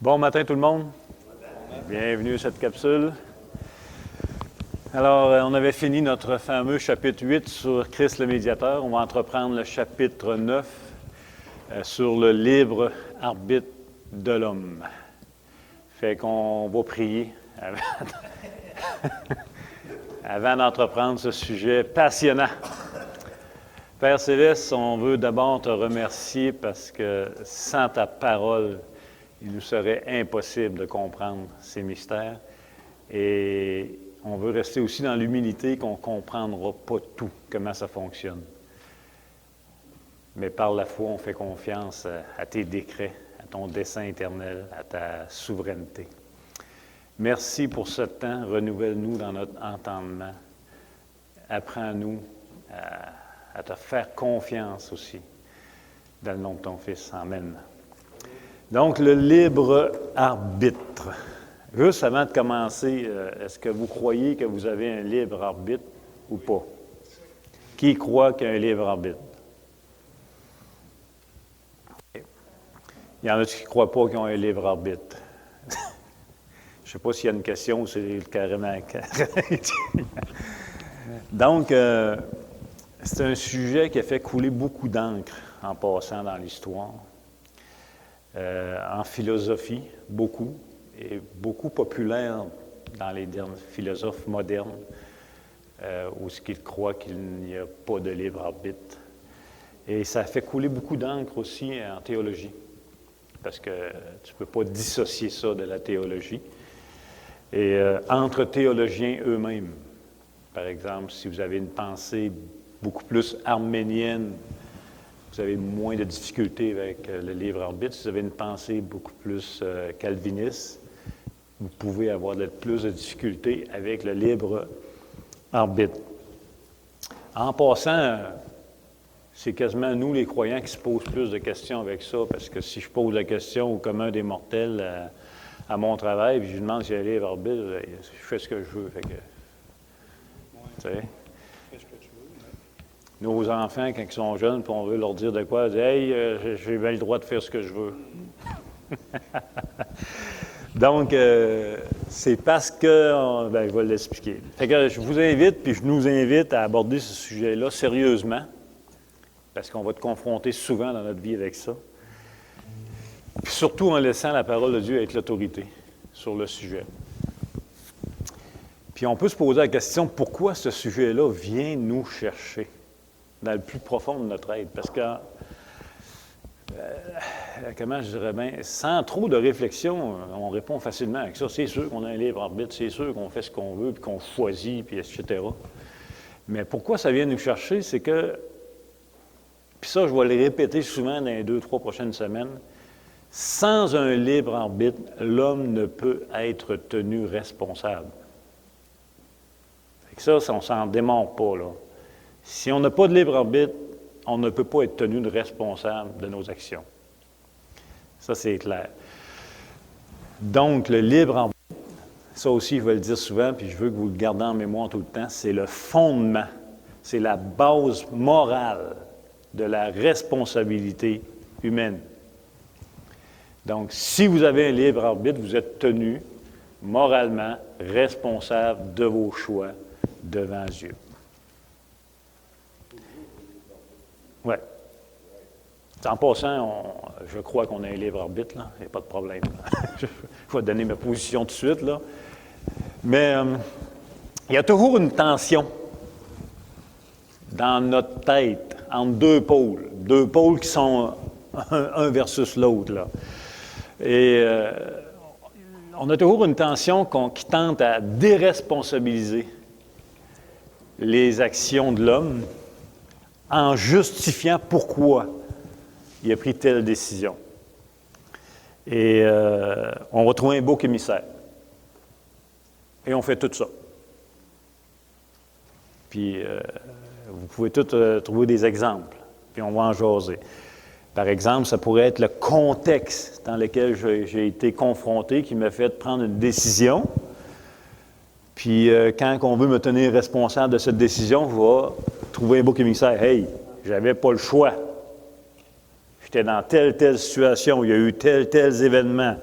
Bon matin tout le monde. Bienvenue à cette capsule. Alors, on avait fini notre fameux chapitre 8 sur Christ le médiateur. On va entreprendre le chapitre 9 sur le libre arbitre de l'homme. Fait qu'on va prier avant d'entreprendre ce sujet passionnant. Père Céleste, on veut d'abord te remercier parce que sans ta parole, il nous serait impossible de comprendre ces mystères. Et on veut rester aussi dans l'humilité qu'on ne comprendra pas tout, comment ça fonctionne. Mais par la foi, on fait confiance à tes décrets, à ton dessein éternel, à ta souveraineté. Merci pour ce temps. Renouvelle-nous dans notre entendement. Apprends-nous à te faire confiance aussi. Dans le nom de ton Fils. Amen. Donc, le libre arbitre. Juste avant de commencer, est-ce que vous croyez que vous avez un libre arbitre ou pas? Qui croit qu'il y a un libre arbitre? Il y en a qui ne croient pas qu'ils ont un libre arbitre. Je ne sais pas s'il y a une question ou c'est carrément... Donc, c'est un sujet qui a fait couler beaucoup d'encre en passant dans l'histoire. En philosophie, beaucoup, et beaucoup populaire dans les philosophes modernes, où ils croient qu'il n'y a pas de libre arbitre. Et ça a fait couler beaucoup d'encre aussi en théologie, parce que tu ne peux pas dissocier ça de la théologie. Et entre théologiens eux-mêmes, par exemple, si vous avez une pensée beaucoup plus arménienne, vous avez moins de difficultés avec le libre arbitre. Si vous avez une pensée beaucoup plus calviniste, vous pouvez avoir plus de difficultés avec le libre arbitre. En passant, c'est quasiment nous, les croyants, qui se posent plus de questions avec ça, parce que si je pose la question au commun des mortels à mon travail, puis je lui demande si j'ai un libre arbitre, je fais ce que je veux. Fait que, tu sais. Nos enfants, quand ils sont jeunes, puis on veut leur dire de quoi, ils disent « Hey, j'ai bien le droit de faire ce que je veux. » Donc, c'est parce que... je vais l'expliquer. Fait que je vous invite, puis je nous invite à aborder ce sujet-là sérieusement, parce qu'on va être confronté souvent dans notre vie avec ça. Puis surtout en laissant la parole de Dieu être l'autorité sur le sujet. Puis on peut se poser la question, pourquoi ce sujet-là vient nous chercher dans le plus profond de notre être? Parce que, comment je dirais bien, sans trop de réflexion, on répond facilement avec ça. C'est sûr qu'on a un libre arbitre, c'est sûr qu'on fait ce qu'on veut, puis qu'on choisit, puis etc. Mais pourquoi ça vient nous chercher, c'est que, puis ça, je vais le répéter souvent dans les 2-3 prochaines semaines, sans un libre arbitre, l'homme ne peut être tenu responsable. Fait que ça, on ne s'en démontre pas, là. Si on n'a pas de libre arbitre, on ne peut pas être tenu de responsable de nos actions. Ça, c'est clair. Donc, le libre arbitre, ça aussi, je vais le dire souvent, puis je veux que vous le gardez en mémoire tout le temps, c'est le fondement, c'est la base morale de la responsabilité humaine. Donc, si vous avez un libre arbitre, vous êtes tenu moralement responsable de vos choix devant Dieu. Oui. En passant, je crois qu'on a un libre arbitre, là. Il n'y a pas de problème. Je vais donner ma position tout de suite, là. Mais il y a toujours une tension dans notre tête entre deux pôles qui sont un versus l'autre, là. Et on a toujours une tension qui tente à déresponsabiliser les actions de l'homme en justifiant pourquoi il a pris telle décision. Et on va trouver un bouc émissaire. Et on fait tout ça. Puis, vous pouvez tous trouver des exemples, puis on va en jaser. Par exemple, ça pourrait être le contexte dans lequel j'ai été confronté qui m'a fait prendre une décision. Puis, quand on veut me tenir responsable de cette décision, je vais trouver un bouc émissaire. « Hey, j'avais pas le choix. J'étais dans telle situation, il y a eu tels événements.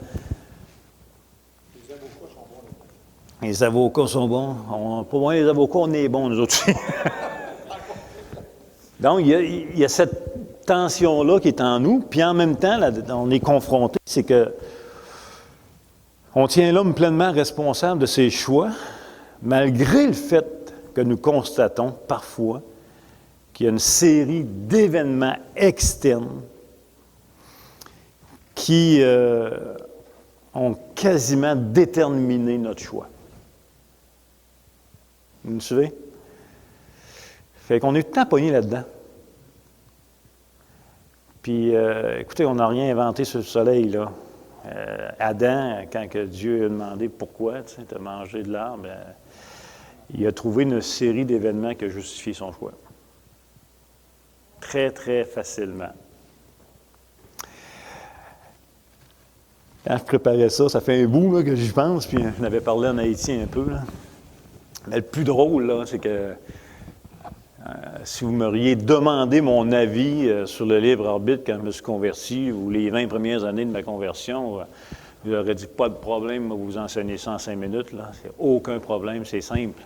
Les avocats sont bons. Pour moi, les avocats, on est bons, nous autres aussi. Donc, il y a cette tension-là qui est en nous, puis en même temps, là, on est confronté, c'est que on tient l'homme pleinement responsable de ses choix, malgré le fait que nous constatons parfois qu'il y a une série d'événements externes qui ont quasiment déterminé notre choix. Vous me suivez? Fait qu'on est tout le temps pogné là-dedans. Puis, écoutez, on n'a rien inventé sur le soleil, là. Adam, quand que Dieu a demandé pourquoi tu as mangé de l'arbre, il a trouvé une série d'événements qui a justifié son choix. Très, très facilement. Quand je préparais ça, ça fait un bout là, que j'y pense, puis je n'avais parlé en haïtien un peu. Là. Mais le plus drôle, là, c'est que si vous m'auriez demandé mon avis sur le libre arbitre quand je me suis converti, ou les 20 premières années de ma conversion, je leur ai dit pas de problème, vous enseignez ça en 5 minutes. Là. C'est aucun problème, c'est simple.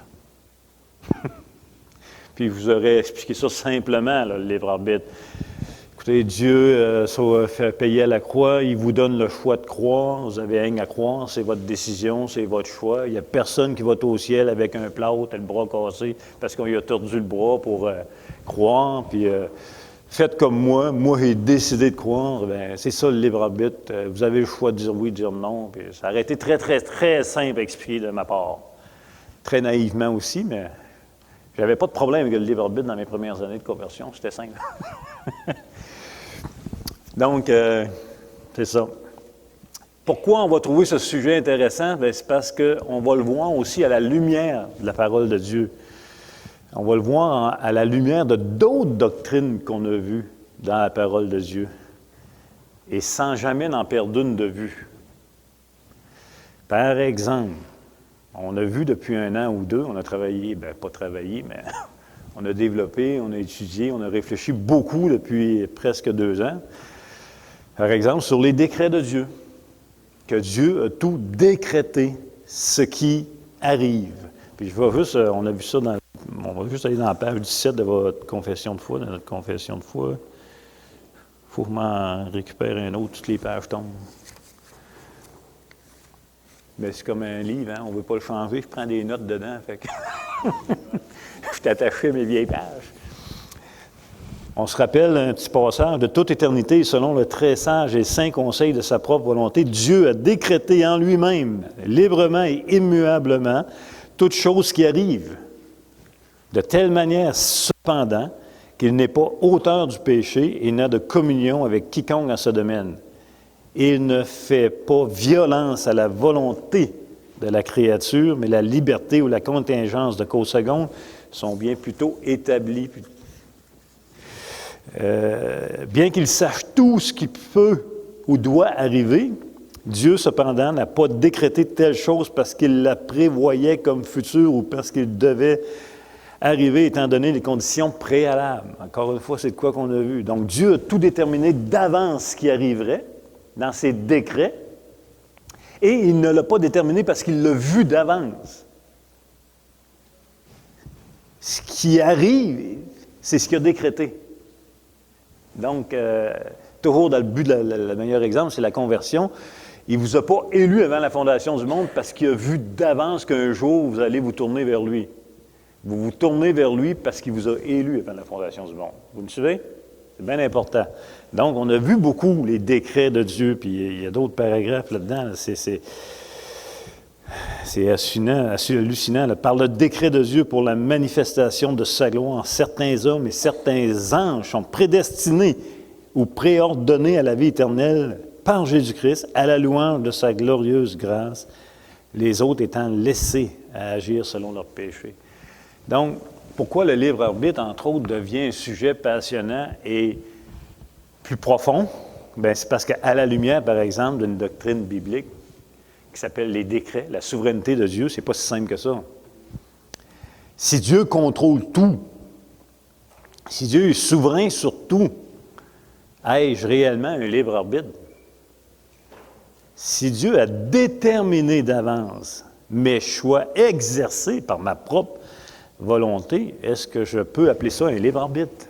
Puis je vous aurais expliqué ça simplement, là, le libre arbitre. Écoutez, Dieu fait payer à la croix, il vous donne le choix de croire, vous avez rien à croire, c'est votre décision, c'est votre choix. Il n'y a personne qui va au ciel avec un plâtre et le bras cassé parce qu'on lui a tordu le bras pour croire. Puis faites comme moi j'ai décidé de croire, bien, c'est ça le libre arbitre. Vous avez le choix de dire oui, de dire non. Puis ça aurait été très, très, très simple à expliquer de ma part. Très naïvement aussi, mais j'avais pas de problème avec le libre arbitre dans mes premières années de conversion, c'était simple. Donc, c'est ça. Pourquoi on va trouver ce sujet intéressant? Bien, c'est parce qu'on va le voir aussi à la lumière de la parole de Dieu. On va le voir à la lumière de d'autres doctrines qu'on a vues dans la parole de Dieu. Et sans jamais en perdre une de vue. Par exemple, on a vu depuis 1 an ou 2, on a travaillé, bien pas travaillé, mais on a développé, on a étudié, on a réfléchi beaucoup depuis presque 2 ans. Par exemple, sur les décrets de Dieu, que Dieu a tout décrété ce qui arrive. Puis je vais juste, on a vu ça on va juste aller dans la page 17 de votre confession de foi, de notre confession de foi. Il faut que je m'en récupère un autre, toutes les pages tombent. Mais c'est comme un livre, hein? On ne veut pas le changer, je prends des notes dedans, fait que je suis attaché à mes vieilles pages. On se rappelle un petit passage de toute éternité, selon le très sage et saint conseil de sa propre volonté, Dieu a décrété en lui-même, librement et immuablement, toute chose qui arrive, de telle manière, cependant, qu'il n'est pas auteur du péché et n'a de communion avec quiconque en ce domaine. Il ne fait pas violence à la volonté de la créature, mais la liberté ou la contingence de cause seconde sont bien plutôt établies. Bien qu'il sache tout ce qui peut ou doit arriver, Dieu, cependant, n'a pas décrété telle chose parce qu'il la prévoyait comme future ou parce qu'il devait arriver étant donné les conditions préalables. Encore une fois, c'est de quoi qu'on a vu. Donc, Dieu a tout déterminé d'avance ce qui arriverait dans ses décrets et il ne l'a pas déterminé parce qu'il l'a vu d'avance. Ce qui arrive, c'est ce qu'il a décrété. Donc, toujours dans le but, le meilleur exemple, c'est la conversion. Il ne vous a pas élu avant la fondation du monde parce qu'il a vu d'avance qu'un jour, vous allez vous tourner vers lui. Vous vous tournez vers lui parce qu'il vous a élu avant la fondation du monde. Vous me suivez? C'est bien important. Donc, on a vu beaucoup les décrets de Dieu, puis il y a d'autres paragraphes là-dedans. C'est hallucinant. Là. Par le décret de Dieu pour la manifestation de sa gloire, certains hommes et certains anges sont prédestinés ou préordonnés à la vie éternelle par Jésus-Christ, à la louange de sa glorieuse grâce, les autres étant laissés à agir selon leurs péchés. Donc, pourquoi le libre arbitre, entre autres, devient un sujet passionnant et plus profond? Bien, c'est parce qu'à la lumière, par exemple, d'une doctrine biblique qui s'appelle les décrets, la souveraineté de Dieu, c'est pas si simple que ça. Si Dieu contrôle tout, si Dieu est souverain sur tout, ai-je réellement un libre arbitre? Si Dieu a déterminé d'avance mes choix exercés par ma propre volonté, est-ce que je peux appeler ça un libre arbitre?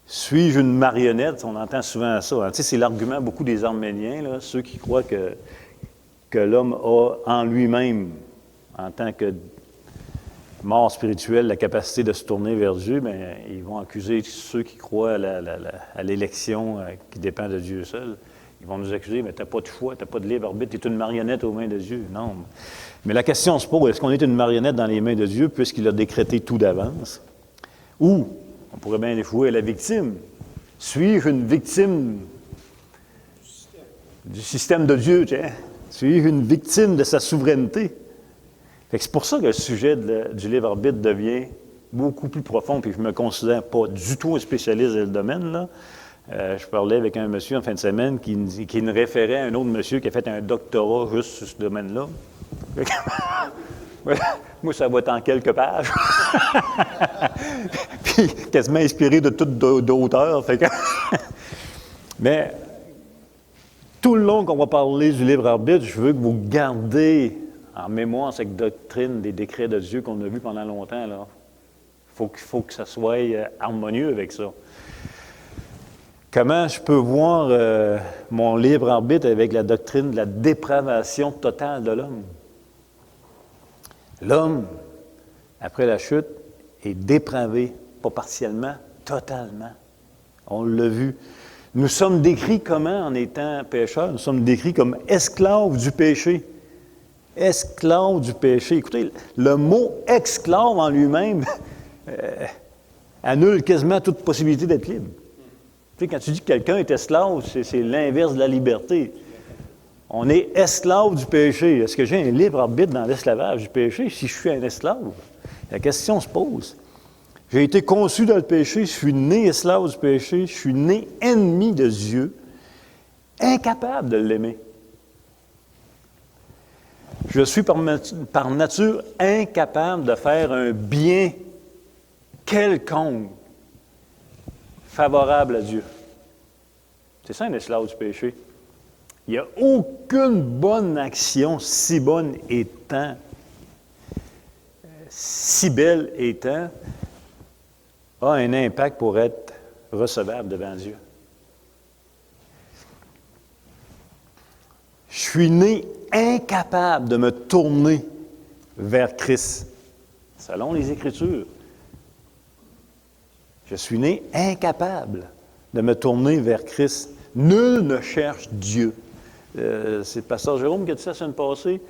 Suis-je une marionnette? On entend souvent ça. Tu sais, c'est l'argument beaucoup des Arméniens, là, ceux qui croient que l'homme a en lui-même, en tant que mort spirituelle, la capacité de se tourner vers Dieu, bien, ils vont accuser ceux qui croient à l'élection qui dépend de Dieu seul. Ils vont nous accuser, mais tu n'as pas de choix, tu n'as pas de libre arbitre, tu es une marionnette aux mains de Dieu. Non. Mais la question se pose, est-ce qu'on est une marionnette dans les mains de Dieu puisqu'il a décrété tout d'avance? Ou, on pourrait bien défouer la victime. Suis-je une victime du système de Dieu, tiens? Suis-je une victime de sa souveraineté? C'est pour ça que le sujet du libre arbitre devient beaucoup plus profond, puis je ne me considère pas du tout un spécialiste dans le domaine, là. Je parlais avec un monsieur en fin de semaine qui nous référait à un autre monsieur qui a fait un doctorat juste sur ce domaine-là. Moi, ça va être en quelques pages. Puis, quasiment inspiré de toutes d'auteurs. Mais, tout le long qu'on va parler du libre arbitre, je veux que vous gardez en mémoire cette doctrine des décrets de Dieu qu'on a vu pendant longtemps. Il faut que ça soit harmonieux avec ça. Comment je peux voir mon libre arbitre avec la doctrine de la dépravation totale de l'homme? L'homme, après la chute, est dépravé, pas partiellement, totalement. On l'a vu. Nous sommes décrits comment en étant pécheurs? Nous sommes décrits comme esclaves du péché. Esclaves du péché. Écoutez, le mot « esclave » en lui-même annule quasiment toute possibilité d'être libre. Tu sais, quand tu dis que quelqu'un est esclave, c'est l'inverse de la liberté. On est esclave du péché. Est-ce que j'ai un libre arbitre dans l'esclavage du péché si je suis un esclave? La question se pose. J'ai été conçu dans le péché, je suis né esclave du péché, je suis né ennemi de Dieu, incapable de l'aimer. Je suis par nature incapable de faire un bien quelconque favorable à Dieu. C'est ça un esclave du péché. Il n'y a aucune bonne action, si bonne étant, si belle étant, a un impact pour être recevable devant Dieu. Je suis né incapable de me tourner vers Christ, selon les Écritures. Je suis né incapable de me tourner vers Christ. Nul ne cherche Dieu. C'est le pasteur Jérôme qui a dit ça la semaine passée.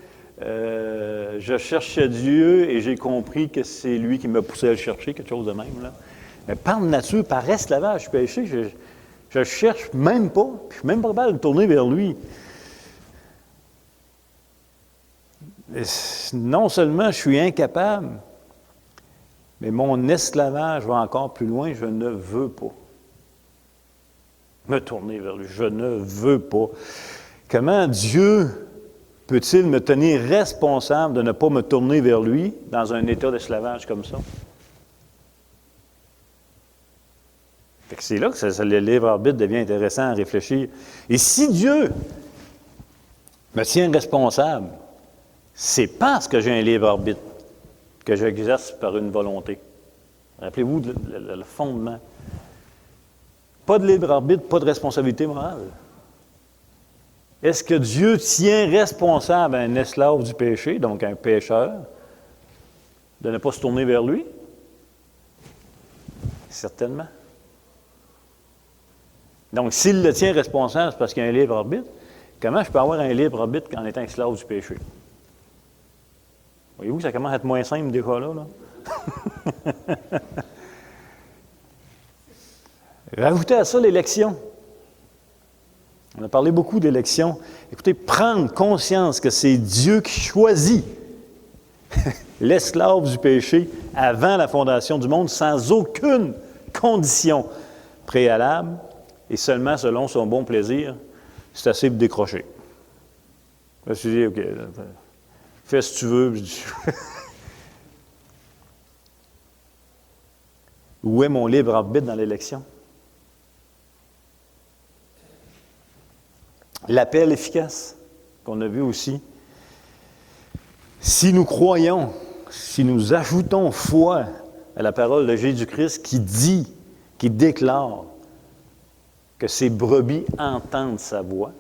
Je cherchais Dieu et j'ai compris que c'est lui qui m'a poussé à le chercher, quelque chose de même, là. Mais par nature, par esclavage, péché, je ne cherche même pas, puis je ne suis même pas capable de me tourner vers lui. Et non seulement je suis incapable, mais mon esclavage va encore plus loin, je ne veux pas me tourner vers lui. Je ne veux pas. Comment Dieu peut-il me tenir responsable de ne pas me tourner vers lui dans un état d'esclavage comme ça? Fait que c'est là que le libre arbitre devient intéressant à réfléchir. Et si Dieu me tient responsable, c'est parce que j'ai un libre arbitre que j'exerce par une volonté. Rappelez-vous le fondement. Pas de libre arbitre, pas de responsabilité morale. Est-ce que Dieu tient responsable un esclave du péché, donc un pécheur, de ne pas se tourner vers lui? Certainement. Donc, s'il le tient responsable, c'est parce qu'il y a un libre arbitre. Comment je peux avoir un libre arbitre en étant esclave du péché? Voyez-vous, ça commence à être moins simple déjà là. Rajoutez à ça l'élection. On a parlé beaucoup d'élection. Écoutez, prendre conscience que c'est Dieu qui choisit l'esclave du péché avant la fondation du monde, sans aucune condition préalable, et seulement selon son bon plaisir, c'est assez de décrocher. Je me suis dit, OK, fais ce que tu veux. Où est mon libre arbitre dans l'élection? L'appel efficace. qu'on a vu aussi. Si nous croyons, si nous ajoutons foi à la parole de Jésus-Christ qui dit, qui déclare que ces brebis entendent sa voix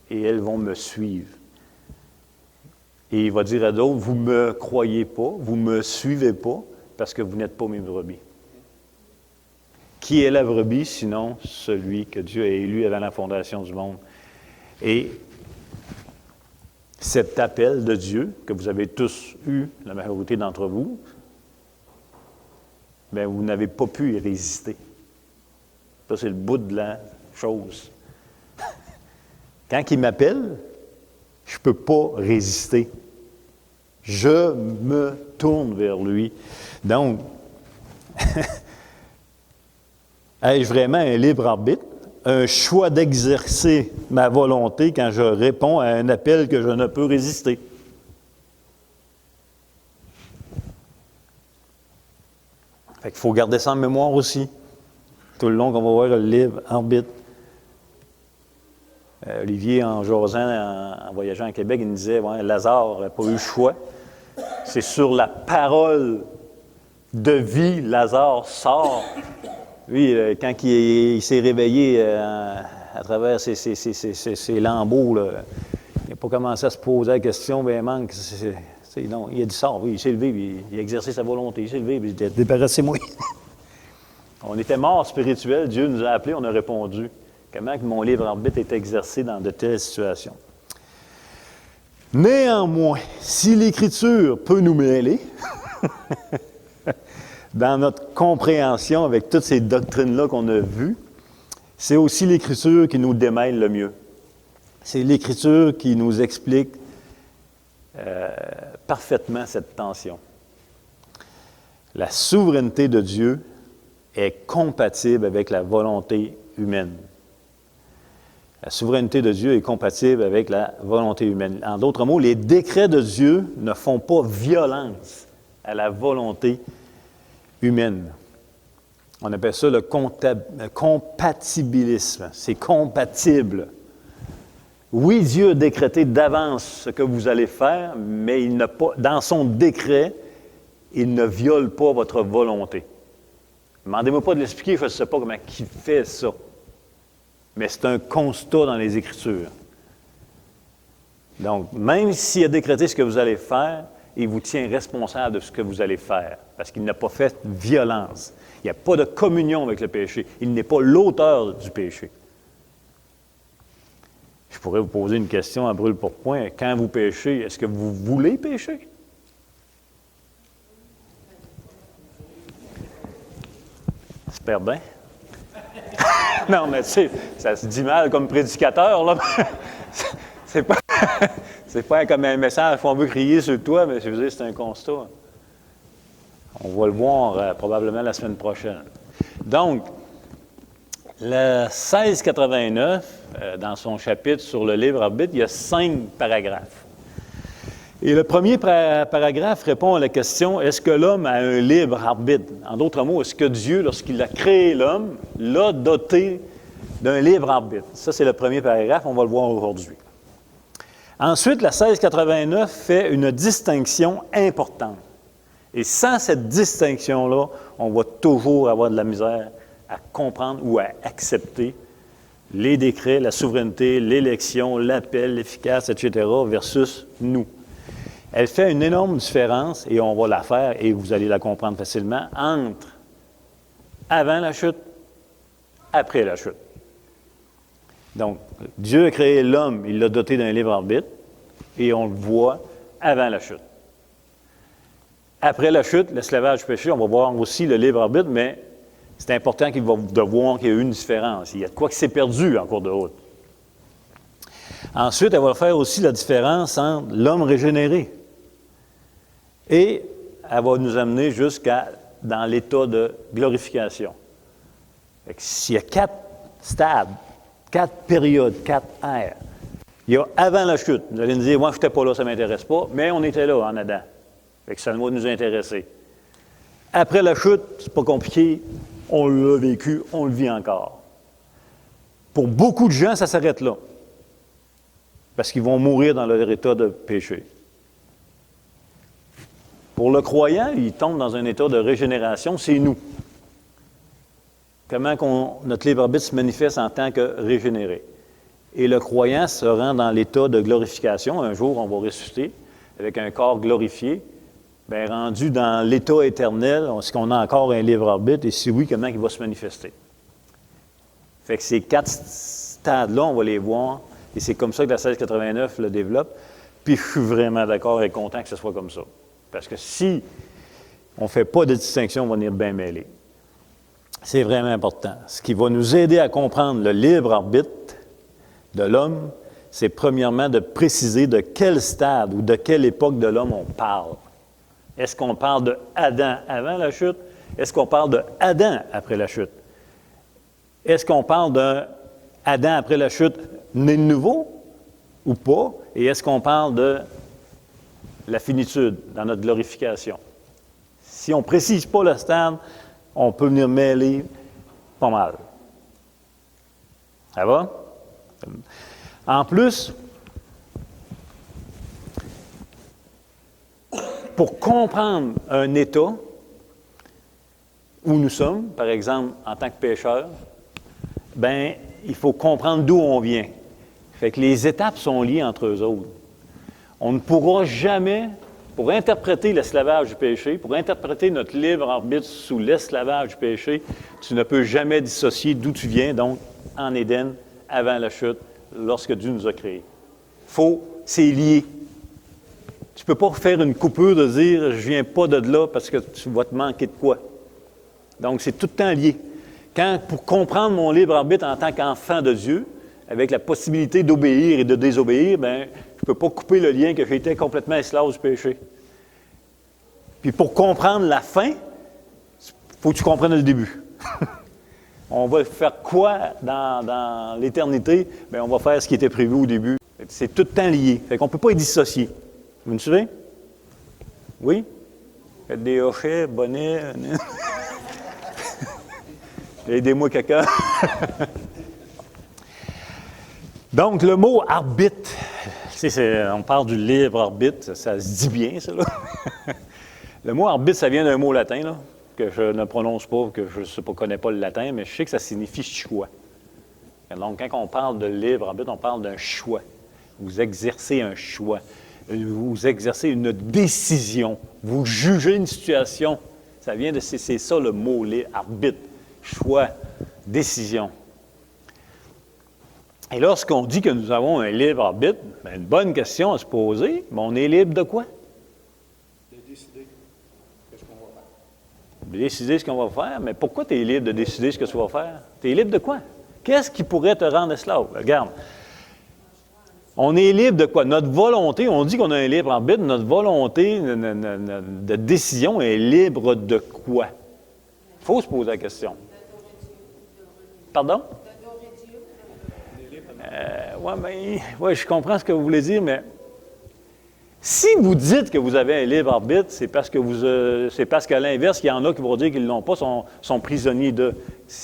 et elles vont me suivre. Et il va dire à d'autres, vous ne me croyez pas, vous ne me suivez pas, parce que vous n'êtes pas mes brebis. Qui est la brebis, sinon celui que Dieu a élu avant la fondation du monde? Et cet appel de Dieu, que vous avez tous eu, la majorité d'entre vous, bien, vous n'avez pas pu y résister. Ça, c'est le bout de la chose. Quand il m'appelle, je ne peux pas résister. Je me tourne vers lui. Donc, ai-je vraiment un libre arbitre, un choix d'exercer ma volonté quand je réponds à un appel que je ne peux résister? Fait qu'il faut garder ça en mémoire aussi, tout le long qu'on va voir le libre arbitre. Olivier, en jasant, en voyageant à Québec, il me disait, ouais, Lazare n'a pas eu le choix. C'est sur la parole de vie, Lazare sort. Lui, quand il s'est réveillé à travers ses lambeaux, là, il n'a pas commencé à se poser la question, bien, manque. Non, il a dit sort, oui, il s'est levé, puis il a exercé sa volonté, il s'est levé, puis il a dit débarrassez-moi. On était morts spirituels, Dieu nous a appelés, on a répondu. Comment que mon libre arbitre est exercé dans de telles situations? Néanmoins, si l'Écriture peut nous mêler, dans notre compréhension avec toutes ces doctrines-là qu'on a vues, c'est aussi l'Écriture qui nous démêle le mieux. C'est l'Écriture qui nous explique parfaitement cette tension. La souveraineté de Dieu est compatible avec la volonté humaine. La souveraineté de Dieu est compatible avec la volonté humaine. En d'autres mots, les décrets de Dieu ne font pas violence à la volonté humaine. On appelle ça le compatibilisme. C'est compatible. Oui, Dieu a décrété d'avance ce que vous allez faire, mais il n'a pas, dans son décret, il ne viole pas votre volonté. Demandez-moi pas de l'expliquer, je ne sais pas comment il fait ça. Mais c'est un constat dans les Écritures. Donc, même s'il a décrété ce que vous allez faire, il vous tient responsable de ce que vous allez faire, parce qu'il n'a pas fait violence. Il n'y a pas de communion avec le péché. Il n'est pas l'auteur du péché. Je pourrais vous poser une question à brûle-pourpoint. Quand vous péchez, est-ce que vous voulez pécher? J'espère bien. Non, mais tu sais, ça se dit mal comme prédicateur, là. C'est pas comme un message qu'on veut crier sur toi, mais je veux dire, c'est un constat. On va le voir probablement la semaine prochaine. Donc, le 1689, dans son chapitre sur le libre arbitre, il y a 5 paragraphes. Et le premier paragraphe répond à la question, est-ce que l'homme a un libre arbitre? En d'autres mots, est-ce que Dieu, lorsqu'il a créé l'homme, l'a doté d'un libre arbitre? Ça, c'est le premier paragraphe, on va le voir aujourd'hui. Ensuite, la 1689 fait une distinction importante. Et sans cette distinction-là, on va toujours avoir de la misère à comprendre ou à accepter les décrets, la souveraineté, l'élection, l'appel, l'efficace, etc., versus nous. Elle fait une énorme différence, et on va la faire, et vous allez la comprendre facilement, entre avant la chute, après la chute. Donc, Dieu a créé l'homme, il l'a doté d'un libre arbitre, et on le voit avant la chute. Après la chute, l'esclavage du péché, on va voir aussi le libre arbitre, mais c'est important de voir qu'il y a eu une différence. Il y a de quoi qui s'est perdu en cours de route. Ensuite, elle va faire aussi la différence entre l'homme régénéré. Et elle va nous amener dans l'état de glorification. S'il y a 4 stades, 4 périodes, 4 ères, il y a avant la chute. Vous allez nous dire, moi, je n'étais pas là, ça ne m'intéresse pas, mais on était là en Adam. Fait que ça va nous intéresser. Après la chute, c'est pas compliqué, on l'a vécu, on le vit encore. Pour beaucoup de gens, ça s'arrête là. parce qu'ils vont mourir dans leur état de péché. Pour le croyant, il tombe dans un état de régénération, c'est nous. Comment notre libre arbitre se manifeste en tant que régénéré. Et le croyant se rend dans l'état de glorification. Un jour, on va ressusciter avec un corps glorifié. Bien, rendu dans l'état éternel, est-ce qu'on a encore un libre arbitre? Et si oui, comment il va se manifester? Fait que ces 4 stades-là, on va les voir. Et c'est comme ça que la 1689 le développe. Puis je suis vraiment d'accord et content que ce soit comme ça. Parce que si on ne fait pas de distinction, on va venir bien mêler. C'est vraiment important. Ce qui va nous aider à comprendre le libre arbitre de l'homme, c'est premièrement de préciser de quel stade ou de quelle époque de l'homme on parle. Est-ce qu'on parle de Adam avant la chute? Est-ce qu'on parle de Adam après la chute? Est-ce qu'on parle d'un Adam après la chute né de nouveau ou pas? Et est-ce qu'on parle de la finitude dans notre glorification? Si on ne précise pas le stade, on peut venir mêler pas mal. Ça va? En plus, pour comprendre un état où nous sommes, par exemple, en tant que pécheurs, bien, il faut comprendre d'où on vient. Fait que les étapes sont liées entre eux autres. On ne pourra jamais, pour interpréter l'esclavage du péché, pour interpréter notre libre arbitre sous l'esclavage du péché, tu ne peux jamais dissocier d'où tu viens, donc en Éden, avant la chute, lorsque Dieu nous a créés. C'est lié. Tu ne peux pas faire une coupure de dire « je ne viens pas de là parce que tu vas te manquer de quoi ». Donc, c'est tout le temps lié. Pour comprendre mon libre arbitre en tant qu'enfant de Dieu, avec la possibilité d'obéir et de désobéir, bien, je ne peux pas couper le lien que j'ai été complètement esclave du péché. Puis pour comprendre la fin, il faut que tu comprennes le début. On va faire quoi dans l'éternité? Bien, on va faire ce qui était prévu au début. C'est tout le temps lié. Fait qu'on ne peut pas y dissocier. Vous me suivez? Oui? Faites des hochets, bonnets. Aidez-moi quelqu'un. Donc, le mot arbitre, on parle du libre arbitre, ça se dit bien, ça, là. Le mot arbitre, ça vient d'un mot latin, là, que je ne prononce pas, que je ne connais pas le latin, mais je sais que ça signifie choix. Donc, quand on parle de libre arbitre, on parle d'un choix. Vous exercez un choix. Vous exercez une décision. Vous jugez une situation. Ça vient de, c'est ça le mot, arbitre. Choix, décision. Et lorsqu'on dit que nous avons un libre arbitre, bien, une bonne question à se poser, mais on est libre de quoi? De décider ce qu'on va faire. De décider ce qu'on va faire, mais pourquoi tu es libre de décider ce que tu vas faire? Tu es libre de quoi? Qu'est-ce qui pourrait te rendre esclave? Regarde, on est libre de quoi? Notre volonté, on dit qu'on a un libre arbitre, notre volonté de décision est libre de quoi? Il faut se poser la question. Pardon? Oui, je comprends ce que vous voulez dire, mais si vous dites que vous avez un libre arbitre, c'est parce qu'à l'inverse, il y en a qui vont dire qu'ils ne l'ont pas, sont prisonniers de.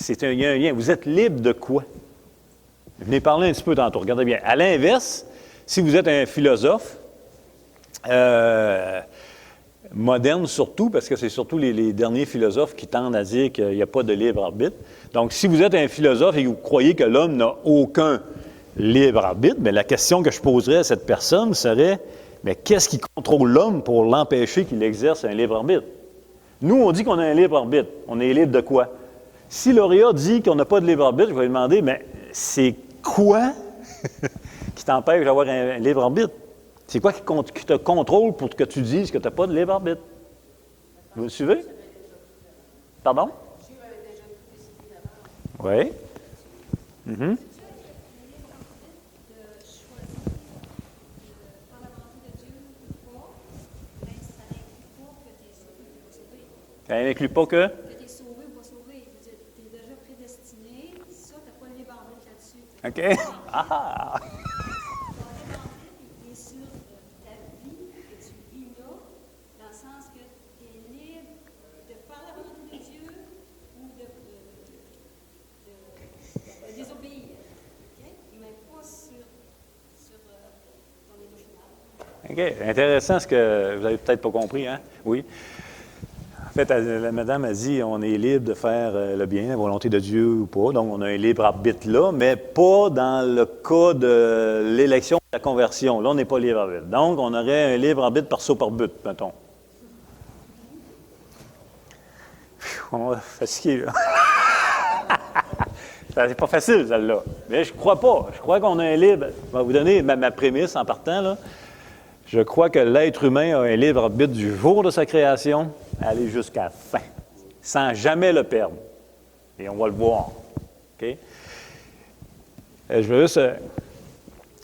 Il y a un lien. Vous êtes libre de quoi? Je venais parler un petit peu tantôt. Regardez bien. À l'inverse, si vous êtes un philosophe, moderne surtout, parce que c'est surtout les derniers philosophes qui tendent à dire qu'il n'y a pas de libre arbitre. Donc, si vous êtes un philosophe et que vous croyez que l'homme n'a aucun libre arbitre, bien, la question que je poserais à cette personne serait, mais qu'est-ce qui contrôle l'homme pour l'empêcher qu'il exerce un libre arbitre? Nous, on dit qu'on a un libre arbitre. On est libre de quoi? Si Lauréat dit qu'on n'a pas de libre arbitre, je vais lui demander, mais c'est quoi qui t'empêche d'avoir un libre arbitre? C'est quoi qui te contrôle pour que tu dises que tu n'as pas de libre arbitre? Vous me suivez? Pardon? Oui. Mm-hmm. Ça n'inclut pas que? Que tu es sauvé ou pas sauvé. Tu es déjà prédestiné. Ça, tu n'as pas le libre arbitre là-dessus. OK. Ah! Il est sur ta vie que tu vis là, dans le sens que tu es libre de faire la volonté de Dieu ou de désobéir. Okay? Il ne met pas sur OK. Intéressant ce que vous n'avez peut-être pas compris, hein? Oui. En fait, la madame a dit on est libre de faire le bien, la volonté de Dieu ou pas. Donc, on a un libre arbitre là, mais pas dans le cas de l'élection de la conversion. Là, on n'est pas libre arbitre. Donc, on aurait un libre arbitre par saut par but, mettons. On va fatiguer, là. C'est pas facile, celle-là. Mais je ne crois pas. Je crois qu'on a un libre. Je vais vous donner ma prémisse en partant, là. Je crois que l'être humain a un libre arbitre du jour de sa création à aller jusqu'à la fin, sans jamais le perdre. Et on va le voir. OK? Je veux juste...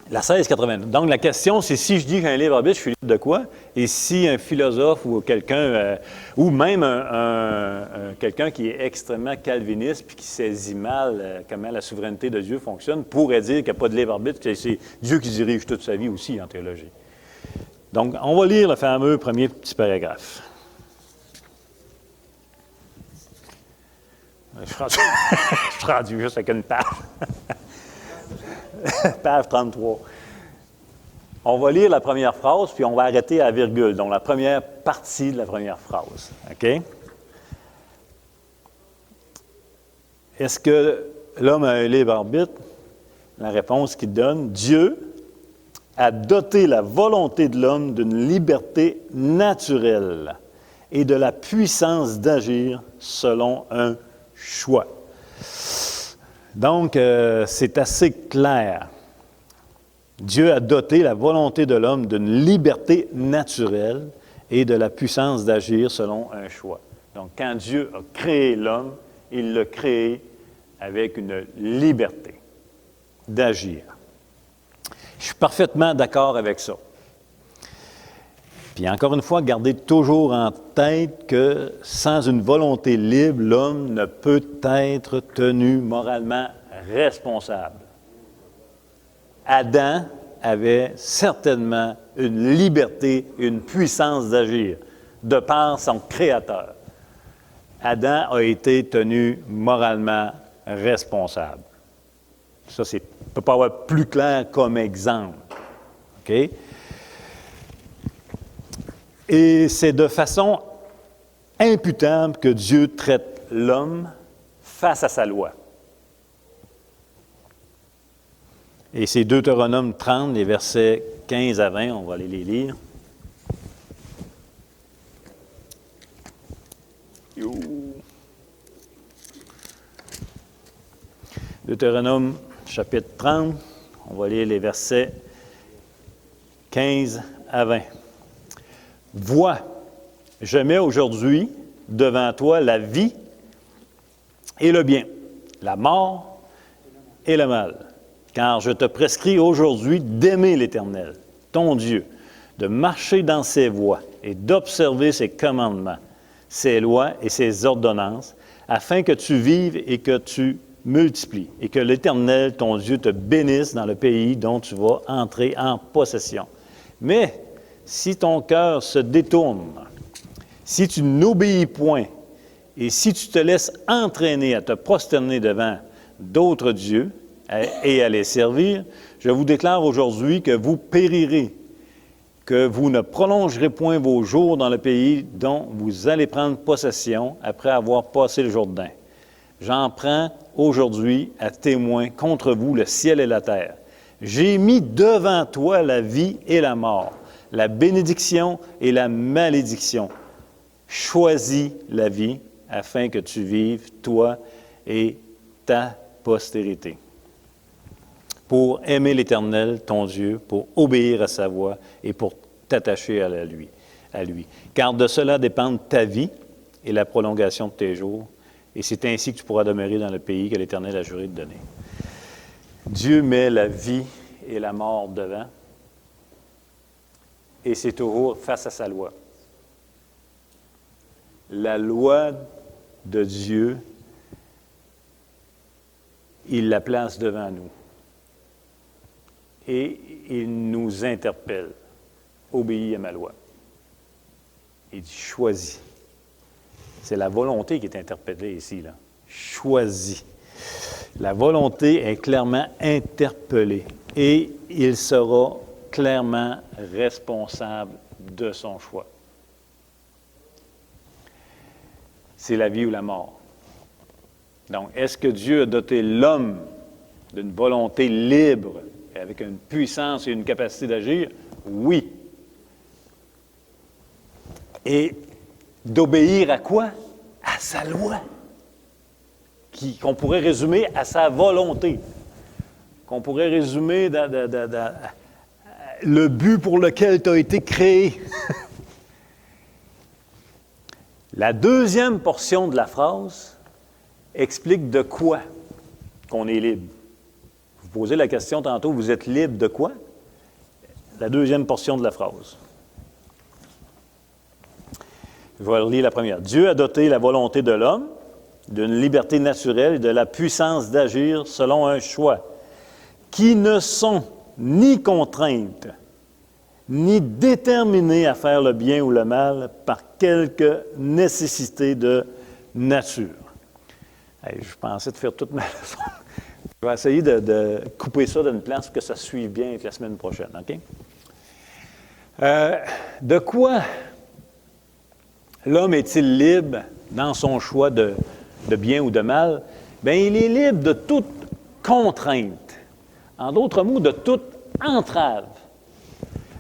la 1689. Donc, la question, c'est si je dis que j'ai un libre arbitre, je suis libre de quoi? Et si un philosophe ou quelqu'un, ou même quelqu'un qui est extrêmement calviniste puis qui saisit mal comment la souveraineté de Dieu fonctionne, pourrait dire qu'il n'y a pas de libre arbitre, que c'est Dieu qui dirige toute sa vie aussi en théologie. Donc, on va lire le fameux premier petit paragraphe. Je suis rendu juste avec une page. Page 33. On va lire la première phrase, puis on va arrêter à la virgule, donc la première partie de la première phrase. OK? Est-ce que l'homme a un libre arbitre? La réponse qu'il donne, Dieu a doté la volonté de l'homme d'une liberté naturelle et de la puissance d'agir selon un choix. Donc, c'est assez clair. Dieu a doté la volonté de l'homme d'une liberté naturelle et de la puissance d'agir selon un choix. Donc, quand Dieu a créé l'homme, il l'a créé avec une liberté d'agir. Je suis parfaitement d'accord avec ça. Puis encore une fois, gardez toujours en tête que sans une volonté libre, l'homme ne peut être tenu moralement responsable. Adam avait certainement une liberté, une puissance d'agir, de par son Créateur. Adam a été tenu moralement responsable. Ça, ne peut pas avoir plus clair comme exemple. OK? Et c'est de façon imputable que Dieu traite l'homme face à sa loi. Et c'est Deutéronome 30, les versets 15 à 20, on va aller les lire. Deutéronome chapitre 30, on va lire les versets 15 à 20. Vois, je mets aujourd'hui devant toi la vie et le bien, la mort et le mal. Car je te prescris aujourd'hui d'aimer l'Éternel, ton Dieu, de marcher dans ses voies et d'observer ses commandements, ses lois et ses ordonnances, afin que tu vives et que tu multiplies, et que l'Éternel, ton Dieu, te bénisse dans le pays dont tu vas entrer en possession. Mais si ton cœur se détourne, si tu n'obéis point, et si tu te laisses entraîner à te prosterner devant d'autres dieux et à les servir, je vous déclare aujourd'hui que vous périrez, que vous ne prolongerez point vos jours dans le pays dont vous allez prendre possession après avoir passé le Jourdain. J'en prends aujourd'hui à témoin contre vous le ciel et la terre. J'ai mis devant toi la vie et la mort, la bénédiction et la malédiction. Choisis la vie afin que tu vives, toi et ta postérité. Pour aimer l'Éternel, ton Dieu, pour obéir à sa voix et pour t'attacher à lui. Car de cela dépendent ta vie et la prolongation de tes jours, et c'est ainsi que tu pourras demeurer dans le pays que l'Éternel a juré de donner. Dieu met la vie et la mort devant, et c'est toujours face à sa loi. La loi de Dieu, il la place devant nous. Et il nous interpelle. Obéis à ma loi. Il dit choisis. C'est la volonté qui est interpellée ici, là. Choisis. La volonté est clairement interpellée. Et il sera clairement responsable de son choix. C'est la vie ou la mort. Donc, est-ce que Dieu a doté l'homme d'une volonté libre, avec une puissance et une capacité d'agir? Oui. Et d'obéir à quoi? À sa loi, qu'on pourrait résumer à sa volonté, qu'on pourrait résumer le but pour lequel tu as été créé. La deuxième portion de la phrase explique de quoi qu'on est libre. Vous posez la question tantôt, vous êtes libre de quoi? La deuxième portion de la phrase. Je vais relire la première. Dieu a doté la volonté de l'homme d'une liberté naturelle et de la puissance d'agir selon un choix qui ne sont ni contraintes, ni déterminées à faire le bien ou le mal par quelque nécessité de nature. Hey, je pensais de faire toute ma leçon. Je vais essayer de couper ça d'une place pour que ça suive bien avec la semaine prochaine, OK? De quoi l'homme est-il libre dans son choix de bien ou de mal? Bien, il est libre de toute contrainte. En d'autres mots, de toute entrave.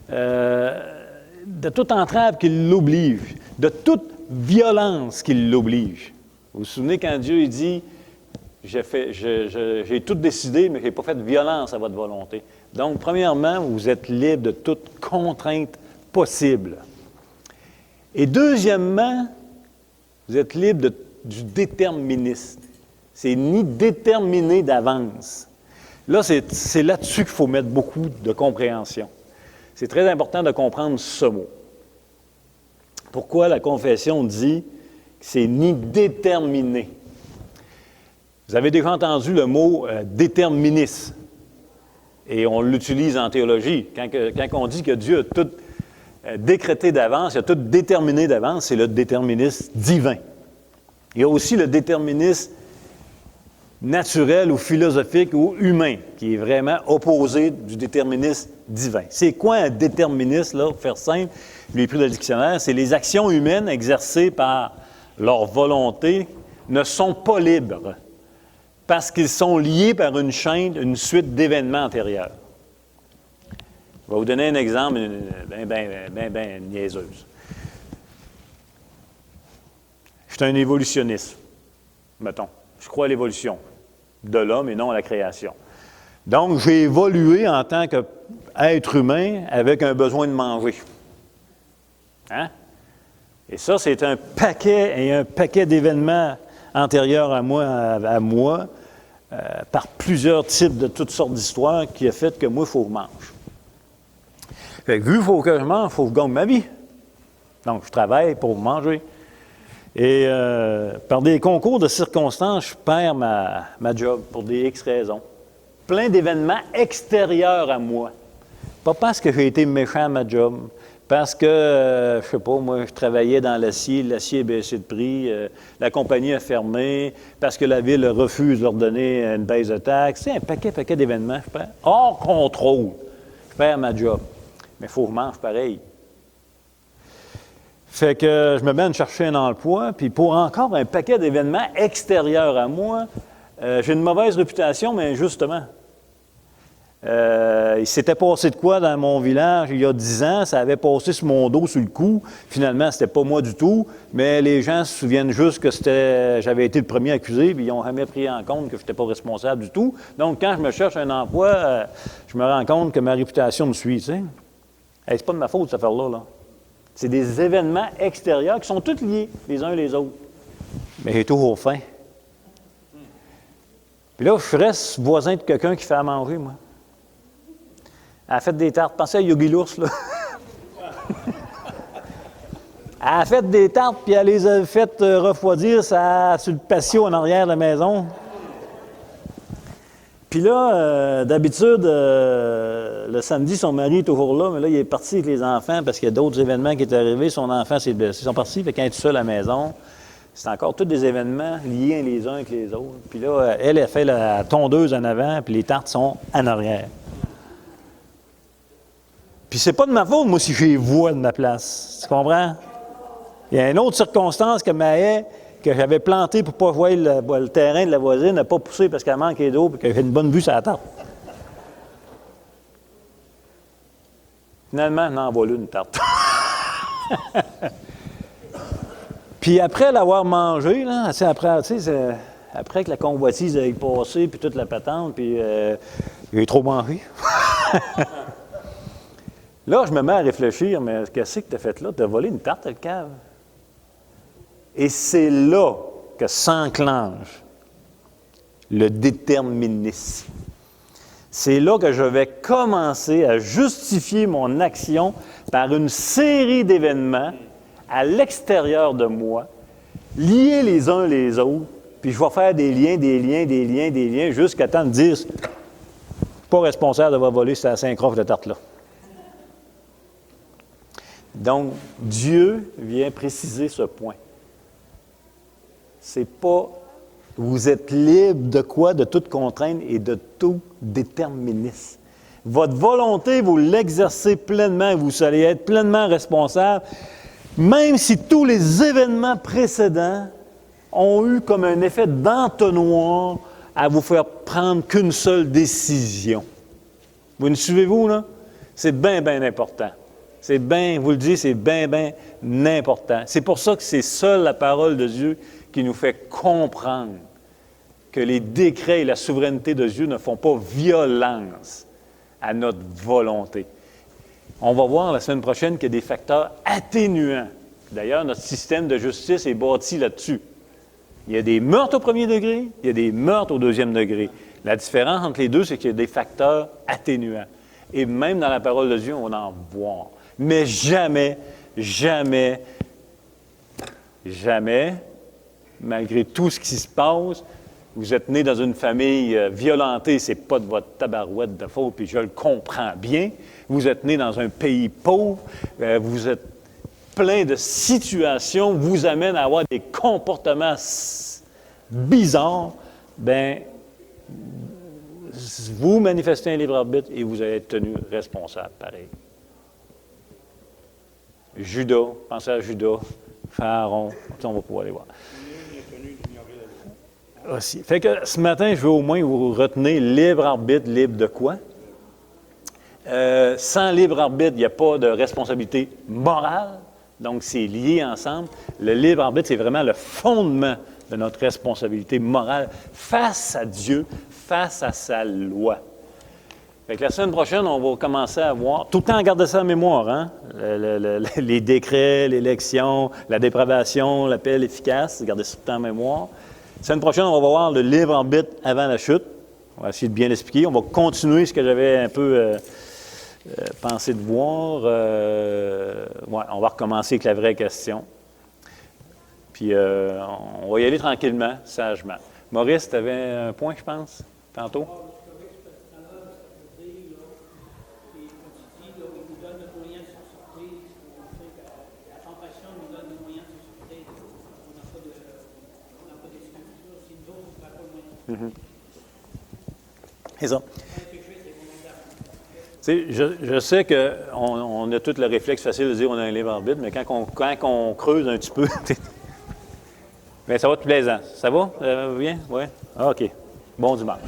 De toute entrave qui l'oblige. De toute violence qui l'oblige. Vous vous souvenez quand Dieu il dit « J'ai tout décidé, mais je n'ai pas fait de violence à votre volonté. » Donc, premièrement, vous êtes libre de toute contrainte possible. Et deuxièmement, vous êtes libre du déterminisme. C'est ni déterminé d'avance. Là, c'est là-dessus qu'il faut mettre beaucoup de compréhension. C'est très important de comprendre ce mot. Pourquoi la confession dit que c'est ni déterminé? Vous avez déjà entendu le mot déterminisme. Et on l'utilise en théologie. Quand on dit que Dieu a tout décrété d'avance, il a tout déterminé d'avance, c'est le déterminisme divin. Il y a aussi le déterminisme naturel ou philosophique ou humain, qui est vraiment opposé du déterminisme divin. C'est quoi un déterminisme, là, pour faire simple? Je l'ai pris dans le dictionnaire, c'est les actions humaines exercées par leur volonté ne sont pas libres parce qu'ils sont liés par une chaîne, une suite d'événements antérieurs. Je vais vous donner un exemple bien niaiseuse. Je suis un évolutionniste, mettons. Je crois à l'évolution de l'homme et non à la création. Donc, j'ai évolué en tant qu'être humain avec un besoin de manger. Hein? Et ça, c'est un paquet d'événements antérieurs à moi par plusieurs types de toutes sortes d'histoires qui a fait que moi, il faut que je mange. Fait que vu qu'il faut que je mange, il faut que je gagne ma vie. Donc, je travaille pour manger. Et par des concours de circonstances, je perds ma job pour des X raisons. Plein d'événements extérieurs à moi. Pas parce que j'ai été méchant à ma job, parce que, je sais pas, moi, je travaillais dans l'acier a baissé de prix, la compagnie a fermé, parce que la ville refuse de leur donner une baisse de taxes. C'est un paquet d'événements, je perds. Hors contrôle, je perds ma job. Mais il faut que je mange pareil. Fait que je me mets à chercher un emploi, puis pour encore un paquet d'événements extérieurs à moi, j'ai une mauvaise réputation, mais injustement. Il s'était passé de quoi dans mon village il y a 10 ans, ça avait passé sur mon dos, sur le cou. Finalement, c'était pas moi du tout, mais les gens se souviennent juste que j'avais été le premier accusé, puis ils n'ont jamais pris en compte que je n'étais pas responsable du tout. Donc, quand je me cherche un emploi, je me rends compte que ma réputation me suit, tu sais. Hey, c'est pas de ma faute, cette affaire-là, là. C'est des événements extérieurs qui sont tous liés, les uns les autres. Mais j'ai toujours faim. Puis là, je reste voisin de quelqu'un qui fait à manger, moi. Elle a fait des tartes. Pensez à Yogi l'ours, là. Elle a fait des tartes, puis elle les a fait refroidir sur le patio en arrière de la maison. Puis là, d'habitude, le samedi, son mari est toujours là, mais là, il est parti avec les enfants parce qu'il y a d'autres événements qui sont arrivés. Son enfant s'est blessé. Ils sont partis, fait qu'il est tout seul à la maison. C'est encore tous des événements liés les uns avec les autres. Puis là, elle a fait la tondeuse en avant, puis les tartes sont en arrière. Puis c'est pas de ma faute, moi, si j'ai vois de ma place. Tu comprends? Il y a une autre circonstance que Maë, que j'avais planté pour ne pas voir le terrain de la voisine, n'a pas poussé parce qu'elle manquait d'eau et qu'elle avait une bonne vue sur la table. Finalement, elle en volé une tarte. Puis après l'avoir mangé, là, après que la convoitise ait passé, puis toute la patente, puis j'ai trop mangé. Là, je me mets à réfléchir, mais qu'est-ce que tu as fait là? Tu as volé une tarte à le cave. Et c'est là que s'enclenche le déterminisme. C'est là que je vais commencer à justifier mon action par une série d'événements à l'extérieur de moi, liés les uns les autres, puis je vais faire des liens, jusqu'à temps de dire « Je ne suis pas responsable d'avoir volé cette Saint-Croix de tarte-là ». Donc, Dieu vient préciser ce point. C'est pas... Vous êtes libre de quoi? De toute contrainte et de tout déterminisme. Votre volonté, vous l'exercez pleinement, vous allez être pleinement responsable, même si tous les événements précédents ont eu comme un effet d'entonnoir à vous faire prendre qu'une seule décision. Vous me suivez-vous, là? C'est bien important. C'est bien, vous le dites, c'est bien important. C'est pour ça que c'est seule la parole de Dieu qui nous fait comprendre que les décrets et la souveraineté de Dieu ne font pas violence à notre volonté. On va voir la semaine prochaine qu'il y a des facteurs atténuants. D'ailleurs, notre système de justice est bâti là-dessus. Il y a des meurtres au premier degré, il y a des meurtres au deuxième degré. La différence entre les deux, c'est qu'il y a des facteurs atténuants. Et même dans la parole de Dieu, on va en voir. Mais jamais, malgré tout ce qui se passe, vous êtes né dans une famille violentée, c'est pas de votre tabarouette de faute, puis je le comprends bien. Vous êtes né dans un pays pauvre, vous êtes plein de situations, vous amènent à avoir des comportements bizarres, bien, vous manifestez un libre arbitre et vous allez être tenu responsable, pareil. Judas, pensez à Judas, Pharaon, on va pouvoir les voir. Aussi. Fait que ce matin, je veux au moins vous retenir libre arbitre, libre de quoi? Sans libre arbitre, il n'y a pas de responsabilité morale, donc c'est lié ensemble. Le libre arbitre, c'est vraiment le fondement de notre responsabilité morale face à Dieu, face à sa loi. Fait que la semaine prochaine, on va commencer à voir, tout le temps garder ça en mémoire, hein? Les décrets, l'élection, la dépravation, l'appel efficace, gardez ça tout le temps en mémoire. La semaine prochaine, on va voir le libre arbitre avant la chute. On va essayer de bien l'expliquer. On va continuer ce que j'avais un peu pensé de voir. On va recommencer avec la vraie question. Puis, on va y aller tranquillement, sagement. Maurice, tu avais un point, je pense, tantôt? C'est ça. Je sais qu'on a tout le réflexe facile de dire qu'on a un libre arbitre, mais quand on creuse un petit peu, mais ça va être plaisant. Ça va? Bien? Oui? Ah, OK. Bon dimanche.